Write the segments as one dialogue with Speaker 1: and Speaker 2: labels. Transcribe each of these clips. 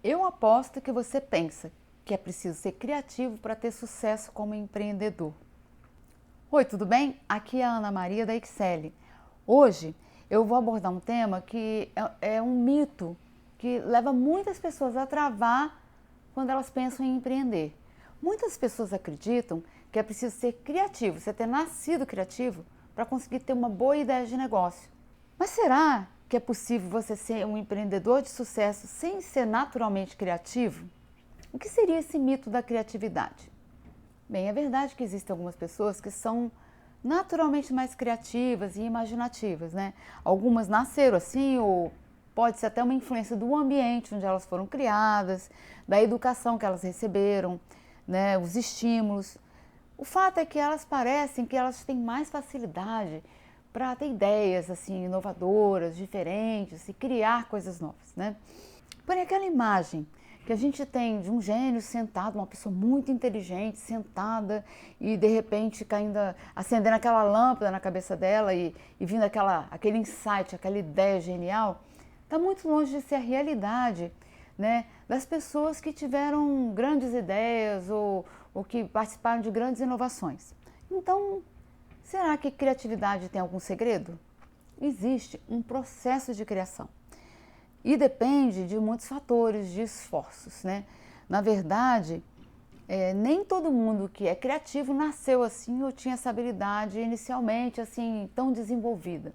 Speaker 1: Eu aposto que você pensa que é preciso ser criativo para ter sucesso como empreendedor. Oi, tudo bem? Aqui é a Ana Maria da Excel. Hoje eu vou abordar um tema que é um mito que leva muitas pessoas a travar quando elas pensam em empreender. Muitas pessoas acreditam que é preciso ser criativo, você ter nascido criativo para conseguir ter uma boa ideia de negócio. Mas será que é possível você ser um empreendedor de sucesso sem ser naturalmente criativo? O que seria esse mito da criatividade? Bem, é verdade que existem algumas pessoas que são naturalmente mais criativas e imaginativas, né? Algumas nasceram assim, ou pode ser até uma influência do ambiente onde elas foram criadas, da educação que elas receberam, né? Os estímulos. O fato é que elas parecem que elas têm mais facilidade para ter ideias assim inovadoras, diferentes e criar coisas novas, né? Porém, aquela imagem que a gente tem de um gênio sentado, uma pessoa muito inteligente, sentada e de repente caindo, acendendo aquela lâmpada na cabeça dela e vindo aquele insight, aquela ideia genial, está muito longe de ser a realidade, né, das pessoas que tiveram grandes ideias ou que participaram de grandes inovações. Então, será que criatividade tem algum segredo? Existe um processo de criação. E depende de muitos fatores, de esforços, né? Na verdade, nem todo mundo que é criativo nasceu assim ou tinha essa habilidade inicialmente assim tão desenvolvida.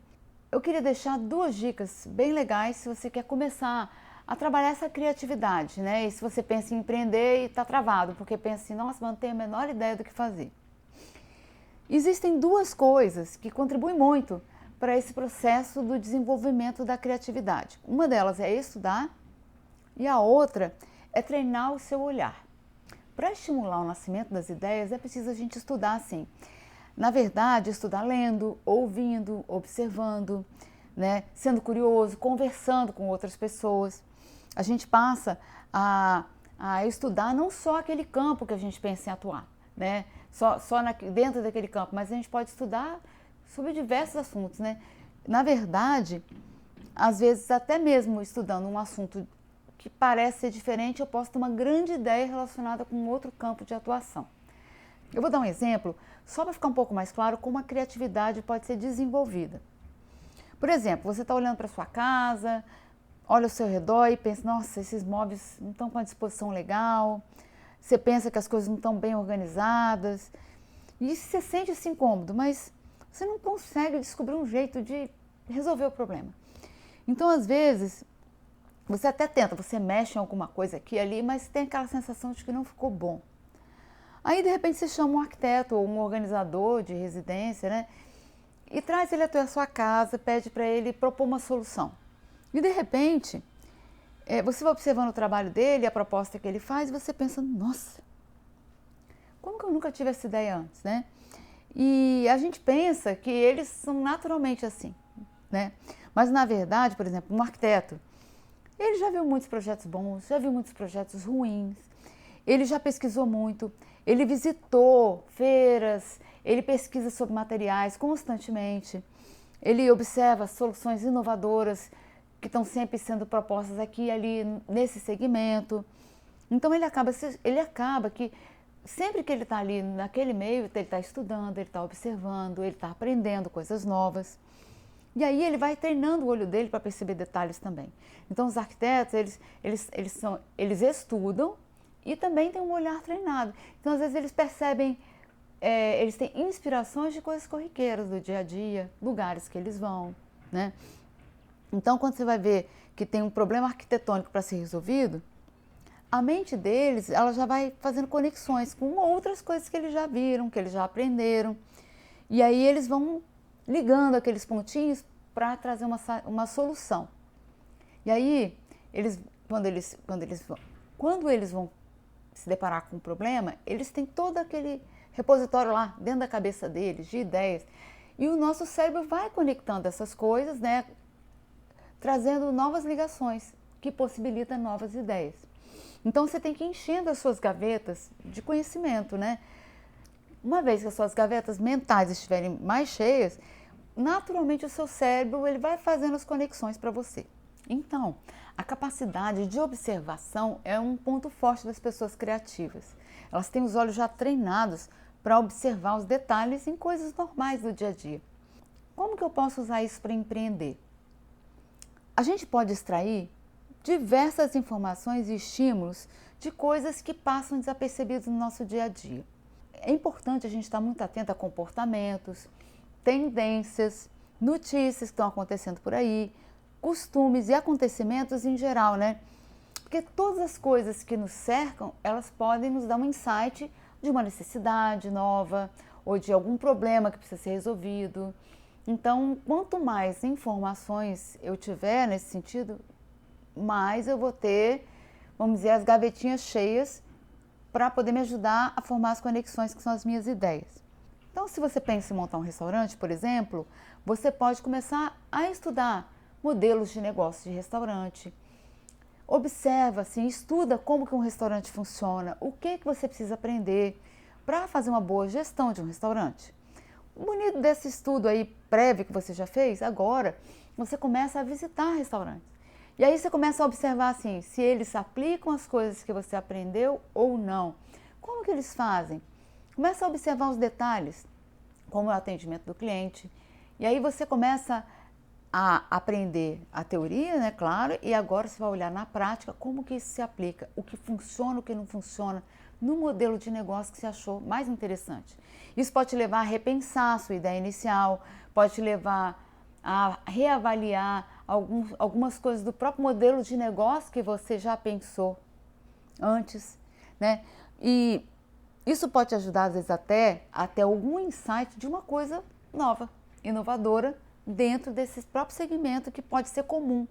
Speaker 1: Eu queria deixar duas dicas bem legais se você quer começar a trabalhar essa criatividade, né? E se você pensa em empreender e está travado, porque pensa assim, nossa, mas não tenho a menor ideia do que fazer. Existem duas coisas que contribuem muito para esse processo do desenvolvimento da criatividade. Uma delas é estudar e a outra é treinar o seu olhar. Para estimular o nascimento das ideias é preciso a gente estudar assim. Na verdade, estudar lendo, ouvindo, observando, né? Sendo curioso, conversando com outras pessoas. A gente passa a estudar não só aquele campo que a gente pensa em atuar, né? Dentro daquele campo, mas a gente pode estudar sobre diversos assuntos, né? Na verdade, às vezes até mesmo estudando um assunto que parece ser diferente, eu posso ter uma grande ideia relacionada com outro campo de atuação. Eu vou dar um exemplo, só para ficar um pouco mais claro como a criatividade pode ser desenvolvida. Por exemplo, você está olhando para sua casa, olha ao seu redor e pensa, nossa, esses móveis não estão com uma disposição legal, você pensa que as coisas não estão bem organizadas, e você sente esse incômodo, mas você não consegue descobrir um jeito de resolver o problema. Então, às vezes, você até tenta, você mexe em alguma coisa aqui e ali, mas tem aquela sensação de que não ficou bom. Aí, de repente, você chama um arquiteto ou um organizador de residência, né? E traz ele até a sua casa, pede para ele propor uma solução. E, de repente, você vai observando o trabalho dele, a proposta que ele faz, e você pensa, nossa, como que eu nunca tive essa ideia antes, né? E a gente pensa que eles são naturalmente assim, né? Mas na verdade, por exemplo, um arquiteto, ele já viu muitos projetos bons, já viu muitos projetos ruins, ele já pesquisou muito, ele visitou feiras, ele pesquisa sobre materiais constantemente, ele observa soluções inovadoras que estão sempre sendo propostas aqui e ali nesse segmento. Então ele acaba que sempre que ele está ali naquele meio, ele está estudando, ele está observando, ele está aprendendo coisas novas. E aí ele vai treinando o olho dele para perceber detalhes também. Então os arquitetos, eles estudam e também têm um olhar treinado. Então às vezes eles percebem, eles têm inspirações de coisas corriqueiras do dia a dia, lugares que eles vão, né? Então quando você vai ver que tem um problema arquitetônico para ser resolvido, a mente deles, ela já vai fazendo conexões com outras coisas que eles já viram, que eles já aprenderam. E aí eles vão ligando aqueles pontinhos para trazer uma solução. E aí, quando eles vão se deparar com um problema, eles têm todo aquele repositório lá dentro da cabeça deles, de ideias. E o nosso cérebro vai conectando essas coisas, né, trazendo novas ligações, que possibilitam novas ideias. Então você tem que ir enchendo as suas gavetas de conhecimento, né? Uma vez que as suas gavetas mentais estiverem mais cheias, naturalmente o seu cérebro ele vai fazendo as conexões para você. Então, a capacidade de observação é um ponto forte das pessoas criativas. Elas têm os olhos já treinados para observar os detalhes em coisas normais do dia a dia. Como que eu posso usar isso para empreender? A gente pode extrair diversas informações e estímulos de coisas que passam desapercebidos no nosso dia a dia. É importante a gente estar muito atento a comportamentos, tendências, notícias que estão acontecendo por aí, costumes e acontecimentos em geral, né? Porque todas as coisas que nos cercam, elas podem nos dar um insight de uma necessidade nova ou de algum problema que precisa ser resolvido. Então, quanto mais informações eu tiver nesse sentido, mais eu vou ter, vamos dizer, as gavetinhas cheias para poder me ajudar a formar as conexões que são as minhas ideias. Então, se você pensa em montar um restaurante, por exemplo, você pode começar a estudar modelos de negócio de restaurante. Observa, assim, estuda como que um restaurante funciona, o que você precisa aprender para fazer uma boa gestão de um restaurante. O bonito desse estudo aí prévio que você já fez, agora você começa a visitar restaurantes. E aí você começa a observar assim, se eles aplicam as coisas que você aprendeu ou não. Como que eles fazem? Começa a observar os detalhes, como é o atendimento do cliente. E aí você começa a aprender a teoria, né, claro, e agora você vai olhar na prática como que isso se aplica, o que funciona, o que não funciona, no modelo de negócio que você achou mais interessante. Isso pode te levar a repensar a sua ideia inicial, pode te levar a reavaliar algumas coisas do próprio modelo de negócio que você já pensou antes, né? E isso pode te ajudar, às vezes, até a ter algum insight de uma coisa nova, inovadora, dentro desse próprio segmento que pode ser comum.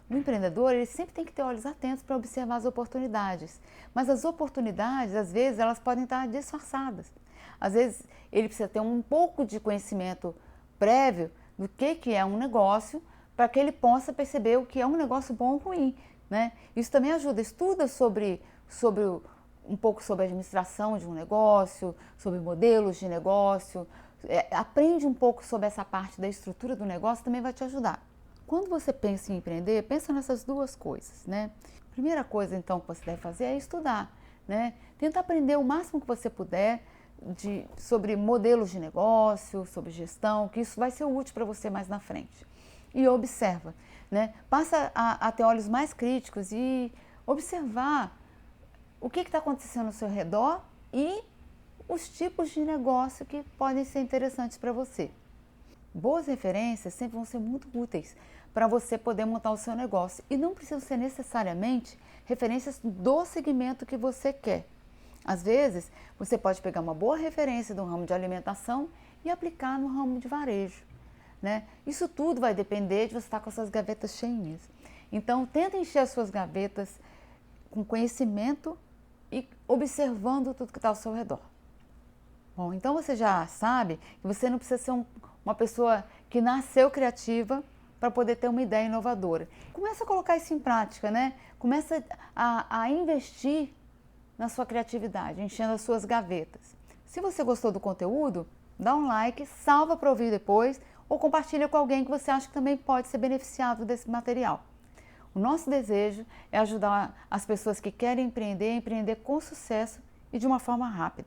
Speaker 1: O empreendedor, ele sempre tem que ter olhos atentos para observar as oportunidades. Mas as oportunidades, às vezes, elas podem estar disfarçadas. Às vezes, ele precisa ter um pouco de conhecimento prévio do que é um negócio para que ele possa perceber o que é um negócio bom ou ruim, né? Isso também ajuda. Estuda um pouco sobre a administração de um negócio, sobre modelos de negócio, aprende um pouco sobre essa parte da estrutura do negócio, também vai te ajudar. Quando você pensa em empreender, pensa nessas duas coisas, né? Primeira coisa, então, que você deve fazer é estudar, né? Tenta aprender o máximo que você puder sobre modelos de negócio, sobre gestão, que isso vai ser útil para você mais na frente. E observa, né? Passa a ter olhos mais críticos e observar o que está acontecendo ao seu redor e os tipos de negócio que podem ser interessantes para você. Boas referências sempre vão ser muito úteis para você poder montar o seu negócio e não precisam ser necessariamente referências do segmento que você quer. Às vezes, você pode pegar uma boa referência do ramo de alimentação e aplicar no ramo de varejo, né? Isso tudo vai depender de você estar com as suas gavetas cheinhas. Então, tenta encher as suas gavetas com conhecimento e observando tudo que está ao seu redor. Bom, então você já sabe que você não precisa ser uma pessoa que nasceu criativa para poder ter uma ideia inovadora. Começa a colocar isso em prática, né? Começa a investir na sua criatividade, enchendo as suas gavetas. Se você gostou do conteúdo, dá um like, salva para ouvir depois ou compartilha com alguém que você acha que também pode ser beneficiado desse material. O nosso desejo é ajudar as pessoas que querem empreender a empreender com sucesso e de uma forma rápida.